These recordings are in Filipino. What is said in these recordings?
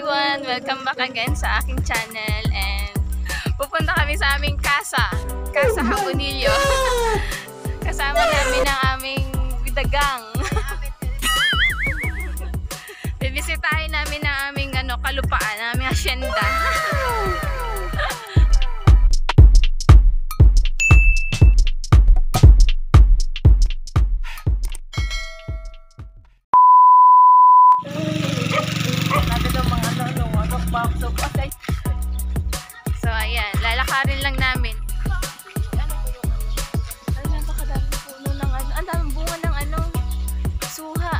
everyone! Welcome back again sa aking channel and pupunta kami sa aming Casa Habonillo. Kasama namin ang aming dagang. Bibisitahin namin ang aming kalupaan, ang aming asyenda. So ayan, lalakarin lang namin. Napakadaming puno ng ang daming bunga ng suha.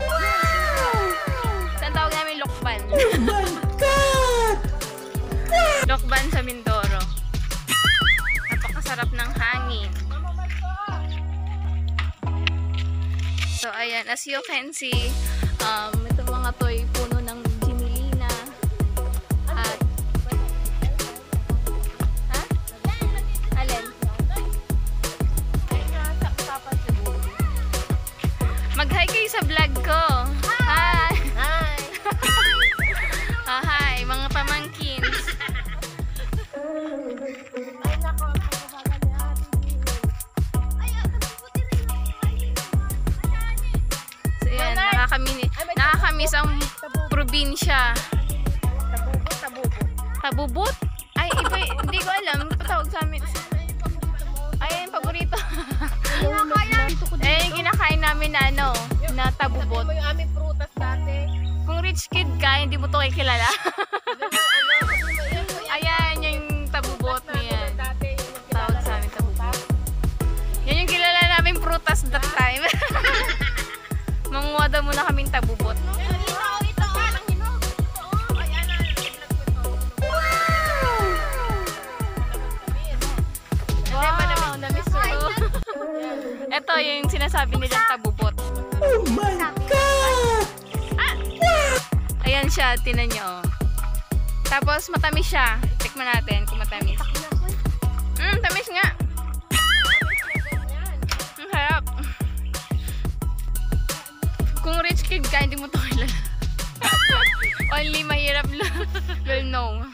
Saan tawag namin? Lokban. Oh my God! Lokban sa Mindoro. Napakasarap ng hangin. So ayan, as you can see, itong mga toy puno ng Jimilina. At alin? Mag-hi kayo sa vlog ko. Hi! Hi! Hi, mga pamangkins. So yan, nakakamiss ang probinsya. Tabubot? Ay, iba, hindi ko alam. Patawag sa amin. Ay, yung paborito. Eh, yung kinakain namin na tabubot. Yung aming prutas dati. Kung rich kid ka, hindi mo to kikilala. Ayan, yung tabubot niyan. Tawag sa amin tabubot. Yan yung kilala namin prutas that time. Manguha daw muna kaming tabubot. Wow, namiss ko. Ito yung sinasabi nilang tabubot. Oh my God! Ayan siya, tinan nyo. Tapos matamis siya. Tikman natin kung matamis. Tamis nga. Ang harap. Kung rich kid ka, hindi mo ito kilala. Only mahirap will know.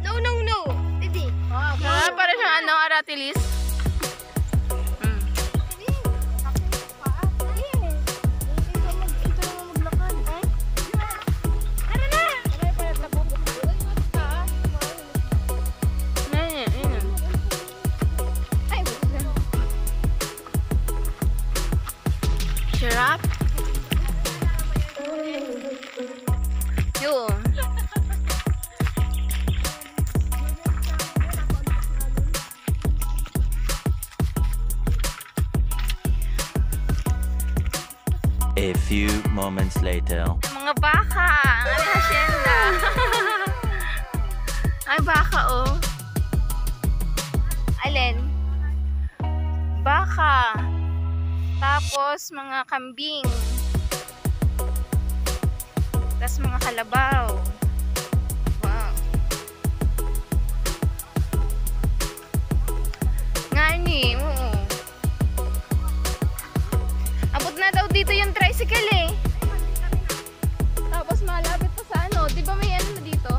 No. Hindi. Para siyang aratilis. Sarap. Yun. A few moments later. Mga baka. Ang asyenda. Ay, baka oh. Alin? Baka. Tapos mga kambing. Tapos mga kalabaw. Wow. Ngani, oo. Abot na daw dito yung tricycle eh. Tapos malapit pa sa di ba may na dito?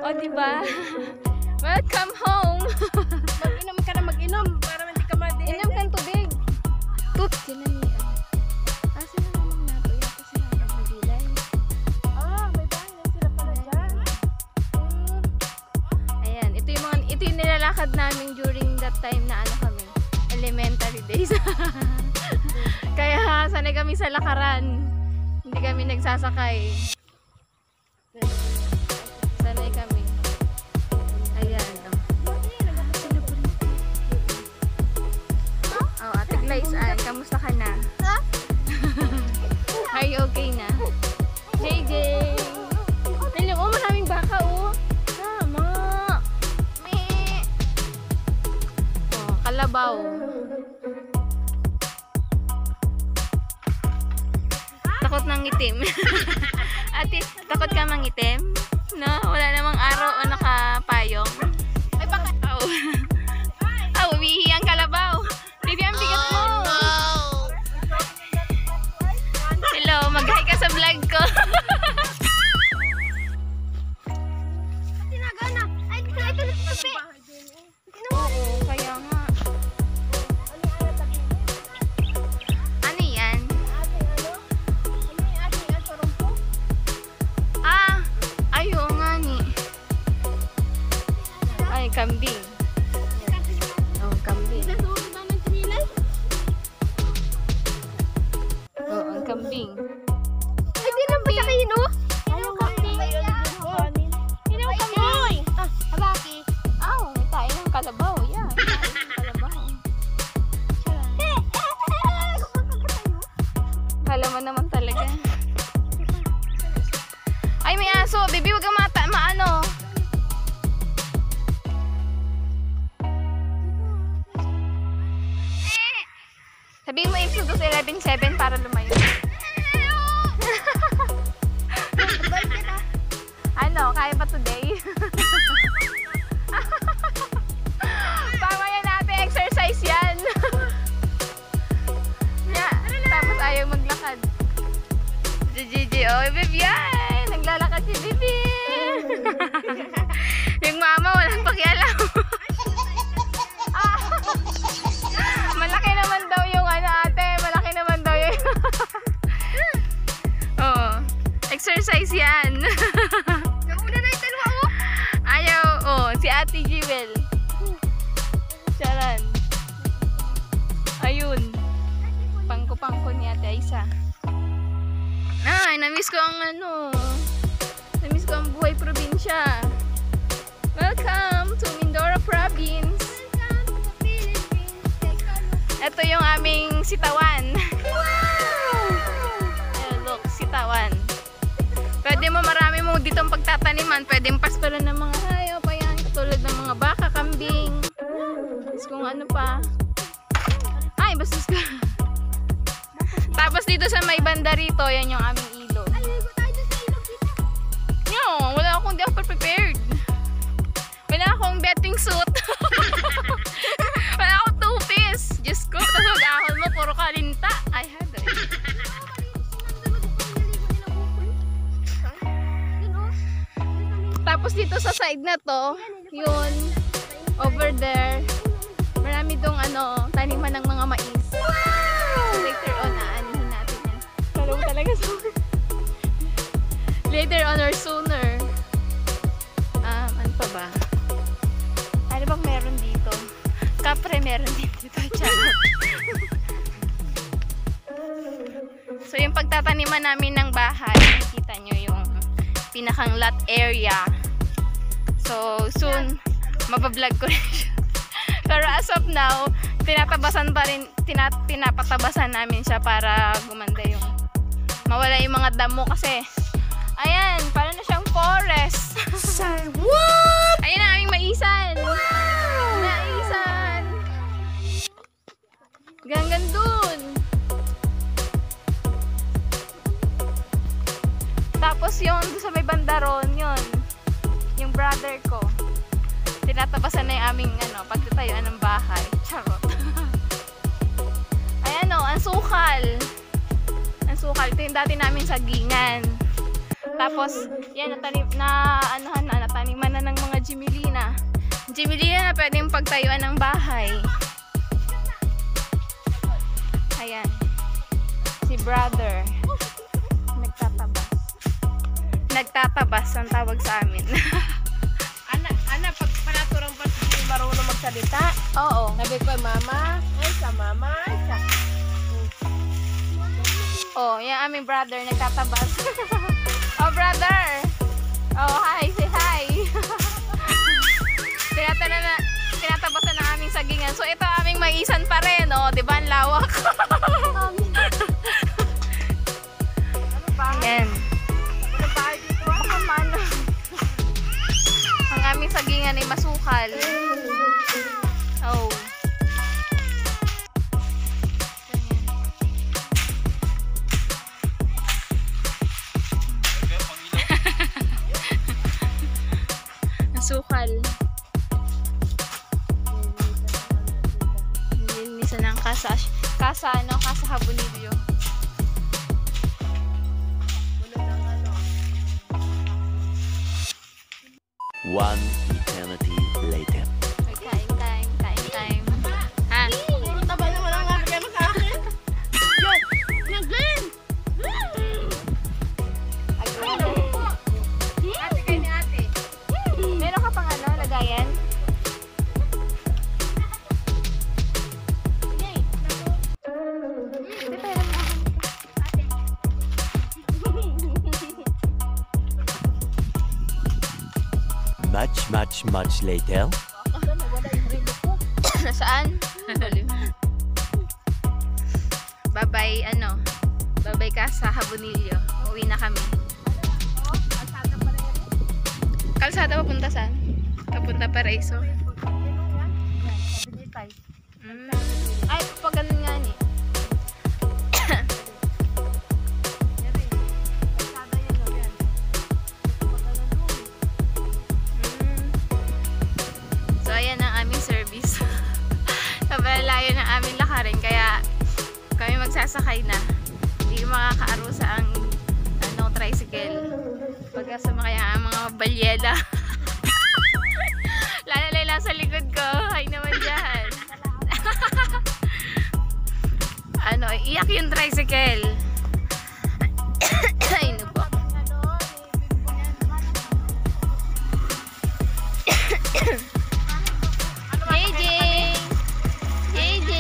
O, di ba? Welcome home. Mag-inom ka na para hindi ka madiin. Inom kang tubig. Kinanian. Kasi naman nato yata sila ng bilay. May bahay na sila pala dyan. Ayan, ito yung nilalakad namin during that time na kami, elementary days. Kaya sanay kami sa lakaran. Hindi kami nagsasakay. Sanay kami. Ayan. Ate Glaze, kamusta ka na? Are you okay na? JJ! Alam mo, maraming baka oh. Tama! Kalabaw. Takot ng itim. Ate, takot ka mangitim? No? Wala namang araw o nakapayong? Ay, baka? Umihi ang kalabaw. Baby, ang bigat mo. Hello, mag-hi ka sa vlog ko. Kambing. Oh, kambing. Oh, ang kambing. Ay, di lang ba sa kayo, no? Ayaw kambing. Ayaw kambing. Ah, habaki. Aw, may tayo ng kalabaw. Yeah, may tayo ng kalabaw. Kala mo naman talaga. Ay, may aso. Baby, huwag kang maano. Sabihin mo Exodus 11:7 para lumayo. Ano, kaya pa today? Tama yan natin, exercise yan. Yeah, tapos ayaw maglakad. Gigi, oh, Vivian! Naglalakad si Vivian! Yung mama, walang pakialam. Malaki naman daw yung ano ate, malaki naman daw yung oh, exercise yan. Nauna na yung dalawa, oh. Ayaw, oh, si Ate Jewel. Charan. Ayun. Pangko ni Ate Aisa. Ay, namiss ko ang ano. Namiss ko ang buhay probinsya. Welcome to Mindoro Province. Ito yung aming sitawan. Ayan, look, sitawan. Pwede mo, marami mo dito ang pagtataniman. Pwede yung pastolan ng mga hayop. Ayan, katulad ng mga baka, kambing. Tapos kung ano pa. Ay, bastos ko. Tapos dito sa may banda rito, yan yung aming ilog. No, wala akong, hindi ako prepared. Wala akong betting suit. Wala akong two-piece. Diyos ko, tapos mag-ahol mo, puro kalinta. I had it. Tapos dito sa side na to, yun, over there, marami dong ano, taniman ng mga mais. So later on, aanihin natin yan. Parang talaga sooner. Later on or sooner. Ano pa ba? Ano bang meron dito? Kapre meron din dito. Charot. So yung pagtataniman namin ng bahay, nakikita nyo yung pinakang lot area. So soon, mabablog ko rin siya. Pero as of now, tinatabasan pa rin, pinapatabasan namin siya para gumanda yung, mawala yung mga damo kasi, ayan, para na siyang forest. What? Ayan ang aming maisan. Wow! Maisan. Ganggan dun. Tapos yung sa may bandaron, yun, yung brother ko, tinatabasan na yung aming ano, pagtatayuan ng bahay. Charot. Ayan o, ang sukal. Ang sukal. Ito yung dati namin sagingan. Tapos, yan, nataniman na ng mga Jimilina. Jimilina na pwedeng pagtayuan ng bahay. Ayan. Si brother. Nagtatabas. Nagtatabas ang tawag sa amin. Ana, pag panaturang pa hindi marunong magsalita. Oo. Sabi ko, mama, ay sa mama, ay sa... Oh, yung aming brother nagtatabas. Oh, brother! Oh, hi! Say hi! Tinatabasan ng aming sagingan. So, ito aming maisan pa rin, oh. Diba, ang lawak? Ano ba? Ayan. Ano ba dito? Baka mano. Ang aming sagingan ay masukal. Oh. Sukal. Nilinisan ng kasa Habonillo. One eternity later. Kain time. Ha? Puro taba naman ang nabigyan mo sa akin. Yung Glenn! Ate kayo ni ate. Meron ka pang ano, lagayan? much later. Nasaan? Babay, babay ka sa Habonillo. Uwi na kami. Kalsada papunta saan? Papunta Paraiso. Ay, pag ganun nga ni. So, ayan ang aming service. Kabalayo ng aming lakarin, kaya kami magsasakay na. Hindi makakaarusa ang tricycle. Pagka sumakay ang mga balyeda. Lalay lang sa likod ko. Hay naman dyan. Iyak yung tricycle. Ay, no po. JJ! JJ!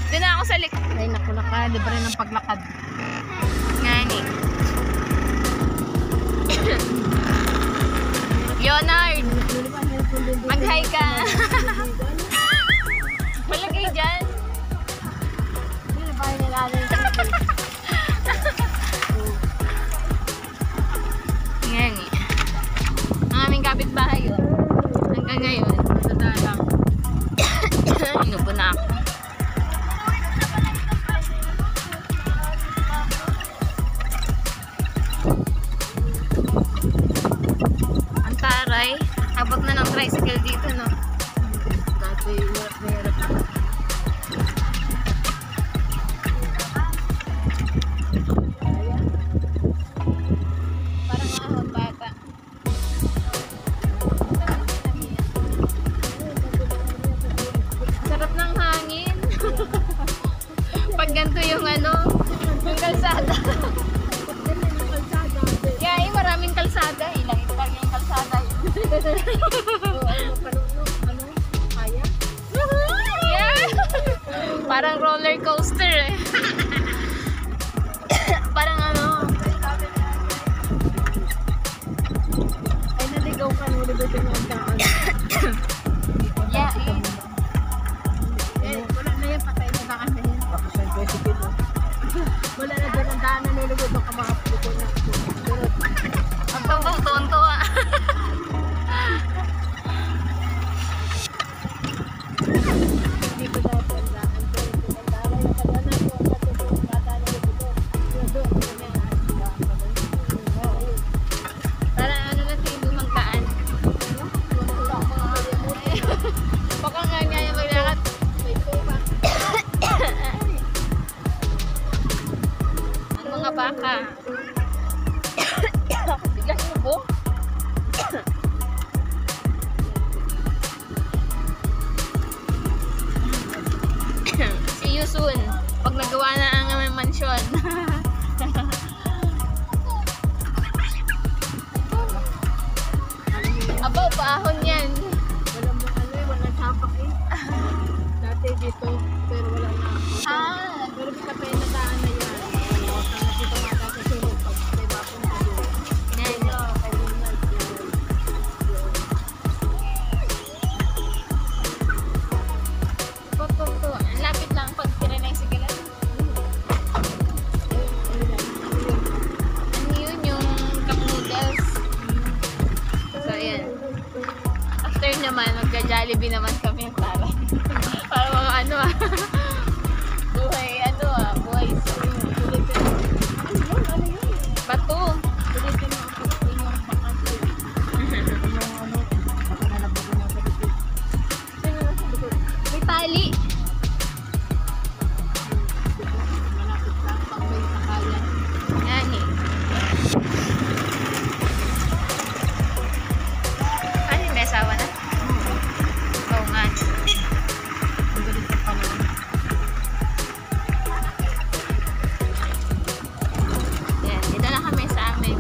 Doon na ako sa likod. Ay, naku, libre ng paglakad. Ngani. Leonard! Mag-hi ka! Malagay dyan. Ngani. Ang aming kapitbahay yun. Hanggang ngayon, matatalang. Inupo na ako. Taray, abot na ng tricycle dito, no? Dati, hirap na hirap na. Parang ahon bata. Sarap ng hangin. Pag ganito yung yung kalsada. Yeah, maraming kalsada. Ilang ito lang yung kalsada. Kaya? Yeah! Parang roller coaster eh. Parang Ay, naligaw ka, nulibot yung magkaan. yeah, Wala na yan, patay na daan na yan. Baka sa 20 kilo. Wala na doon ang daan na nulibot, baka makapulipon na. ang tonto ah. Hindi ko dapat ang daan. Parang na si Dumangkaan. Baka nga yung maglakad. Ang mga baka. Biglang inubo. See you soon. Pag nagawa na ang aming mansyon. Abaw, paahon yan. Wala mo wala sapak eh. Dati dito, pero wala na. Pero patay na daan na yan. Ang nakita mata sa sunod pag may mapunta doon. Ang lapit lang pag tinanay sa galan. Ano yun, yung cup noodles. So, ayan. After naman, magka-Jollibee naman kami para mga buhay, buhay bato. May tali. Yan eh. Ano yung may asawa na? Oo nga. Yan, dito na kami sa amin.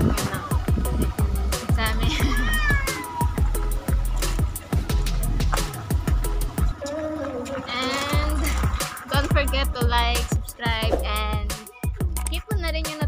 Sa amin. And don't forget to like, subscribe, and hit mo na rin yung